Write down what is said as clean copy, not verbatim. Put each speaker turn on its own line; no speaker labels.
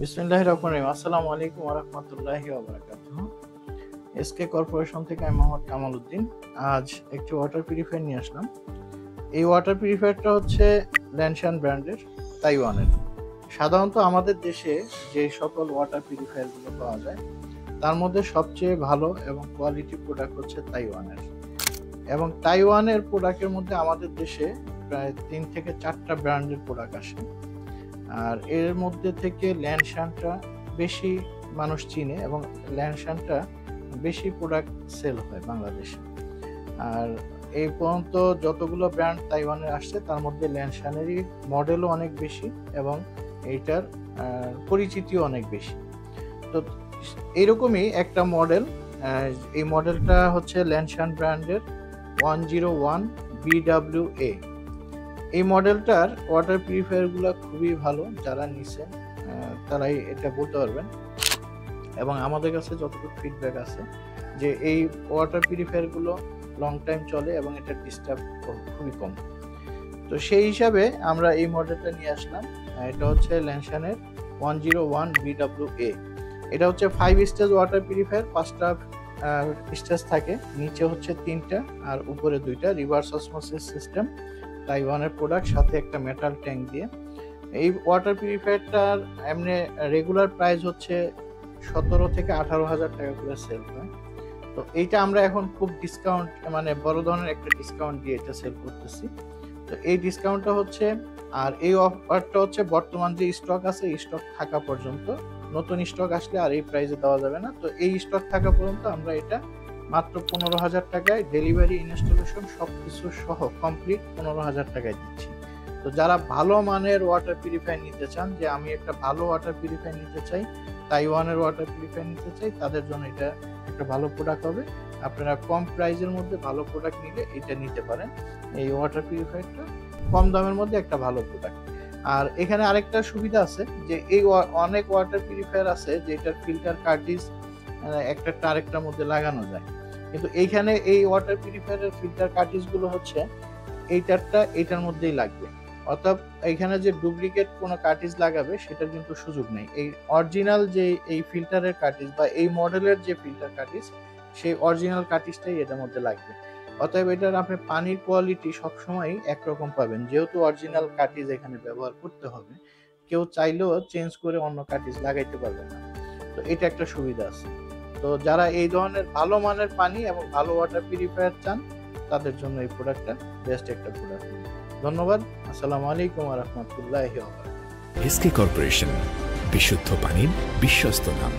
বিসমিল্লাহির রহমানির রহিম। আসসালামু আলাইকুম ওয়া রাহমাতুল্লাহি ওয়া বারাকাতুহু। এসকে কর্পোরেশন থেকে আমি মোহাম্মদ কামাল উদ্দিন। আজ একটি ওয়াটার পিউরিফায়ার নিয়ে আসলাম। এই ওয়াটার পিউরিফায়ারটা হচ্ছে ল্যানশান ব্র্যান্ডের, তাইওয়ানের। সাধারণত আমাদের দেশে যে সকল ওয়াটার পিউরিফায়ারগুলো পাওয়া যায় তার মধ্যে সবচেয়ে ভালো এবং কোয়ালিটি প্রোডাক্ট হচ্ছে তাইওয়ানের। এবং তাইওয়ানের প্রোডাক্টের মধ্যে আমাদের দেশে প্রায় 3 থেকে 4টা ব্র্যান্ডের প্রোডাক্ট আসে। আর এর মধ্যে থেকে ল্যানশানটা বেশি মানুষ চিনে এবং ল্যানশানটা বেশি প্রোডাক্ট সেল হয় বাংলাদেশে। আর এই পর্যন্ত যতগুলো ব্র্যান্ড তাইওয়ানের আসছে তার মধ্যে ল্যানশানেরই মডেলও অনেক বেশি এবং এইটার পরিচিতিও অনেক বেশি। তো এইরকমই একটা মডেল, এই মডেলটা হচ্ছে ল্যানশান ব্র্যান্ডের 101 BWA। এই মডেলটার ওয়াটার পিউরিফায়ারগুলো খুবই ভালো, যারা নিছেন তারাই এটা বলতে পারবেন। এবং আমাদের কাছে যতটুকু ফিডব্যাক আছে যে এই ওয়াটার পিউরিফায়ারগুলো লং টাইম চলে এবং এটা ডিস্টার্ব খুবই কম। তো সেই হিসাবে আমরা এই মডেলটা নিয়ে আসলাম। এটা হচ্ছে ল্যানশানের 101 BWA। এটা হচ্ছে 5 স্টেজ ওয়াটার পিউরিফায়ার, 5টা স্টেজ থাকে, নিচে হচ্ছে 3টা আর উপরে 2টা, রিভার্স অসমোসিস সিস্টেম, তাইওয়ানের প্রোডাক্ট, সাথে একটা মেটাল ট্যাঙ্ক দিয়ে। এই ওয়াটার পিউরিফায়ারটার এমনি রেগুলার প্রাইস হচ্ছে 17 থেকে 18,000 টাকা করে সেল হয়। তো এইটা আমরা এখন খুব ডিসকাউন্ট, মানে বড় ধরনের একটা ডিসকাউন্ট দিয়ে এটা সেল করতেছি। তো এই ডিসকাউন্টটা হচ্ছে, আর এই অফারটা হচ্ছে বর্তমান যে স্টক আছে এই স্টক থাকা পর্যন্ত। নতুন স্টক আসলে আর এই প্রাইসে দেওয়া যাবে না। তো এই স্টক থাকা পর্যন্ত আমরা এটা মাত্র 15,000 টাকায় ডেলিভারি, ইনস্টলেশন সবকিছু সহ কমপ্লিট 15,000 টাকায় দিচ্ছি। তো যারা ভালো মানের ওয়াটার পিউরিফায়ার নিতে চান, যে আমি একটা ভালো ওয়াটার পিউরিফায়ার নিতে চাই, তাইওয়ানের ওয়াটার পিউরিফায়ার নিতে চাই, তাদের জন্য এটা একটা ভালো প্রোডাক্ট হবে। আপনারা কম প্রাইসের মধ্যে ভালো প্রোডাক্ট নিলে এটা নিতে পারেন। এই ওয়াটার পিউরিফায়ারটা কম দামের মধ্যে একটা ভালো প্রোডাক্ট। আর এখানে আরেকটা সুবিধা আছে যে এই অনেক ওয়াটার পিউরিফায়ার আছে যেটার ফিল্টার কার্টিজ একটা আরেকটার মধ্যে লাগানো যায়, কিন্তু এইখানে এই ওয়াটার পিউরিফায়ারের ফিল্টার কার্টিজগুলো হচ্ছে এইটারটা এইটার মধ্যেই লাগবে। অর্থাৎ এইখানে যে ডুপ্লিকেট কোনো কার্টিজ লাগাবে সেটার কিন্তু সুযোগ নেই। এই অরিজিনাল যে এই ফিল্টারের কার্টিজ বা এই মডেলের যে ফিল্টার কার্টিজ, সেই অরিজিনাল কার্টিজটাই এটার মধ্যে লাগবে। অতএব এটার আপনি পানির কোয়ালিটি সবসময় একরকম পাবেন, যেহেতু অরিজিনাল কার্টিজ এখানে ব্যবহার করতে হবে। কেউ চাইলেও চেঞ্জ করে অন্য কার্টিজ লাগাইতে পারবে না। তো এটা একটা সুবিধা আছে। তো যারা এই ধরনের ভালো মানের পানি এবং ভালো ওয়াটার পিউরিফায়ার চান তাদের জন্য এই প্রোডাক্টটা বেস্ট একটা প্রোডাক্ট। ধন্যবাদ। আসসালামু আলাইকুম ওয়া রাহমাতুল্লাহি ওয়া বারাকাতুহু।
এসকে কর্পোরেশন, বিশুদ্ধ পানির বিশ্বস্ত নাম।